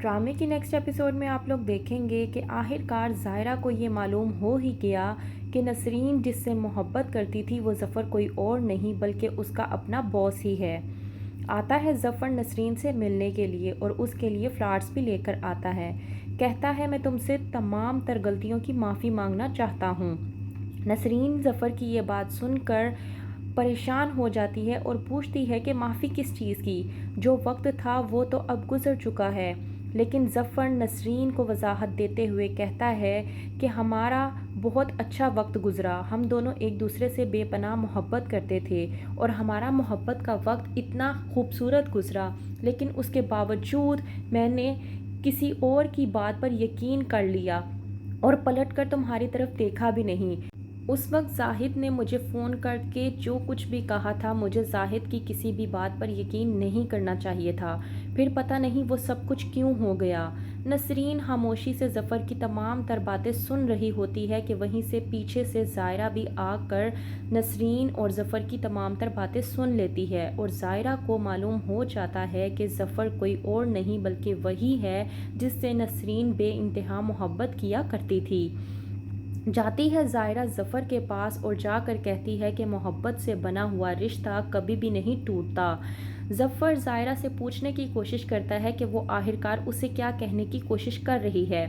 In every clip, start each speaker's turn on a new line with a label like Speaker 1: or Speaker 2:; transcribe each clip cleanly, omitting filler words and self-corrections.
Speaker 1: ڈرامے کی next episode میں آپ لوگ دیکھیں گے کہ آخرکار ظاہرہ کو یہ معلوم ہو ہی گیا کہ نسرین جس سے محبت کرتی تھی وہ ظفر کوئی اور نہیں بلکہ اس کا اپنا باس ہی ہے۔ آتا ہے ظفر نسرین سے ملنے کے لیے اور اس کے لیے فلاورز بھی لے کر آتا ہے۔ کہتا ہے میں تم سے تمام تر غلطیوں کی معافی مانگنا چاہتا ہوں۔ نسرین ظفر کی یہ بات سن کر پریشان ہو جاتی ہے اور پوچھتی ہے کہ معافی کس چیز کی؟ جو وقت تھا وہ تو اب گزر چکا ہے۔ لیکن ظفر نسرین کو وضاحت دیتے ہوئے کہتا ہے کہ ہمارا بہت اچھا وقت گزرا، ہم دونوں ایک دوسرے سے بے پناہ محبت کرتے تھے اور ہمارا محبت کا وقت اتنا خوبصورت گزرا، لیکن اس کے باوجود میں نے کسی اور کی بات پر یقین کر لیا اور پلٹ کر تمہاری طرف دیکھا بھی نہیں۔ اس وقت زاہد نے مجھے فون کر کے جو کچھ بھی کہا تھا، مجھے زاہد کی کسی بھی بات پر یقین نہیں کرنا چاہیے تھا، پھر پتہ نہیں وہ سب کچھ کیوں ہو گیا۔ نسرین خاموشی سے ظفر کی تمام تر باتیں سن رہی ہوتی ہے کہ وہیں سے پیچھے سے ظاہرہ بھی آ کر نسرین اور ظفر کی تمام تر باتیں سن لیتی ہے اور ظاہرہ کو معلوم ہو جاتا ہے کہ ظفر کوئی اور نہیں بلکہ وہی ہے جس سے نسرین بے انتہا محبت کیا کرتی تھی۔ جاتی ہے ظاہرہ ظفر کے پاس اور جا کر کہتی ہے کہ محبت سے بنا ہوا رشتہ کبھی بھی نہیں ٹوٹتا۔ ظفر ظاہرہ سے پوچھنے کی کوشش کرتا ہے کہ وہ آخرکار اسے کیا کہنے کی کوشش کر رہی ہے۔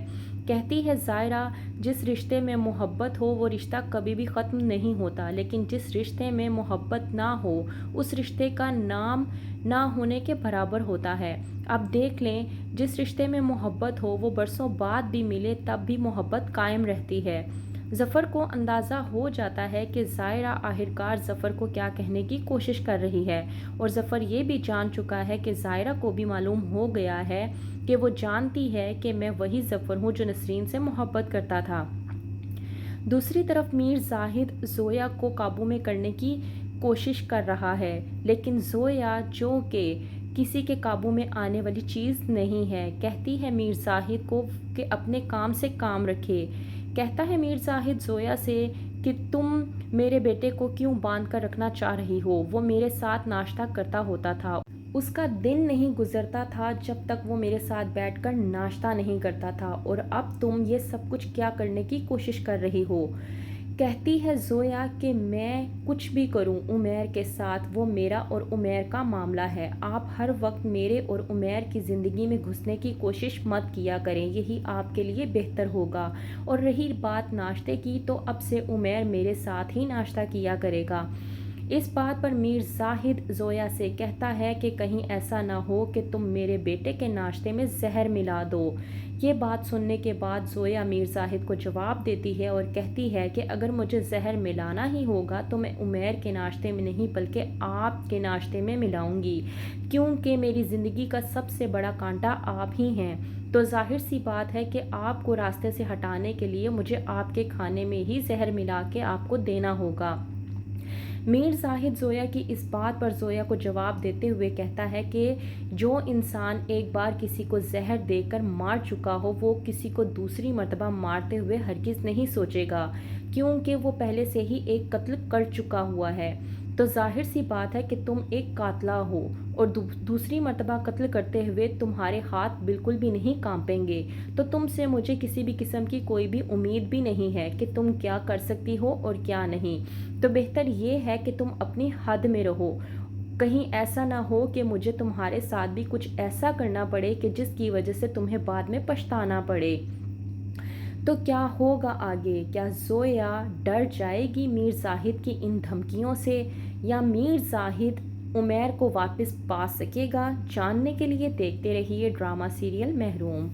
Speaker 1: کہتی ہے ظاہرہ جس رشتے میں محبت ہو وہ رشتہ کبھی بھی ختم نہیں ہوتا، لیکن جس رشتے میں محبت نہ ہو اس رشتے کا نام نہ ہونے کے برابر ہوتا ہے۔ اب دیکھ لیں، جس رشتے میں محبت ہو وہ برسوں بعد بھی ملے تب بھی محبت قائم رہتی ہے۔ ظفر کو اندازہ ہو جاتا ہے کہ ظاہرہ آخرکار ظفر کو کیا کہنے کی کوشش کر رہی ہے اور ظفر یہ بھی جان چکا ہے کہ ظاہرہ کو بھی معلوم ہو گیا ہے کہ وہ جانتی ہے کہ میں وہی ظفر ہوں جو نسرین سے محبت کرتا تھا۔ دوسری طرف میر زاہد زویا کو قابو میں کرنے کی کوشش کر رہا ہے، لیکن زویا جو کہ کسی کے قابو میں آنے والی چیز نہیں ہے، کہتی ہے میر زاہد کو کہ اپنے کام سے کام رکھے۔ کہتا ہے میر زاہد زویا سے کہ تم میرے بیٹے کو کیوں باندھ کر رکھنا چاہ رہی ہو؟ وہ میرے ساتھ ناشتہ کرتا ہوتا تھا، اس کا دن نہیں گزرتا تھا جب تک وہ میرے ساتھ بیٹھ کر ناشتہ نہیں کرتا تھا، اور اب تم یہ سب کچھ کیا کرنے کی کوشش کر رہی ہو؟ کہتی ہے زویا کہ میں کچھ بھی کروں عمیر کے ساتھ، وہ میرا اور عمیر کا معاملہ ہے، آپ ہر وقت میرے اور عمیر کی زندگی میں گھسنے کی کوشش مت کیا کریں، یہی آپ کے لیے بہتر ہوگا۔ اور رہی بات ناشتے کی تو اب سے عمیر میرے ساتھ ہی ناشتہ کیا کرے گا۔ اس بات پر میر زاہد زویا سے کہتا ہے کہ کہیں ایسا نہ ہو کہ تم میرے بیٹے کے ناشتے میں زہر ملا دو۔ یہ بات سننے کے بعد زویا میر زاہد کو جواب دیتی ہے اور کہتی ہے کہ اگر مجھے زہر ملانا ہی ہوگا تو میں عمیر کے ناشتے میں نہیں بلکہ آپ کے ناشتے میں ملاؤں گی، کیونکہ میری زندگی کا سب سے بڑا کانٹا آپ ہی ہیں، تو ظاہر سی بات ہے کہ آپ کو راستے سے ہٹانے کے لیے مجھے آپ کے کھانے میں ہی زہر ملا کے آپ کو دینا ہوگا۔ میر زاہد زویا کی اس بات پر زویا کو جواب دیتے ہوئے کہتا ہے کہ جو انسان ایک بار کسی کو زہر دے کر مار چکا ہو وہ کسی کو دوسری مرتبہ مارتے ہوئے ہرگز نہیں سوچے گا، کیونکہ وہ پہلے سے ہی ایک قتل کر چکا ہوا ہے، تو ظاہر سی بات ہے کہ تم ایک قاتلہ ہو اور دوسری مرتبہ قتل کرتے ہوئے تمہارے ہاتھ بالکل بھی نہیں کانپیں گے، تو تم سے مجھے کسی بھی قسم کی کوئی بھی امید بھی نہیں ہے کہ تم کیا کر سکتی ہو اور کیا نہیں، تو بہتر یہ ہے کہ تم اپنی حد میں رہو، کہیں ایسا نہ ہو کہ مجھے تمہارے ساتھ بھی کچھ ایسا کرنا پڑے کہ جس کی وجہ سے تمہیں بعد میں پچھتانا پڑے۔ تو کیا ہوگا آگے؟ کیا زویا ڈر جائے گی میر زاہد کی ان دھمکیوں سے، یا میر زاہد عمیر کو واپس پا سکے گا؟ جاننے کے لیے دیکھتے رہیے ڈرامہ سیریل محروم۔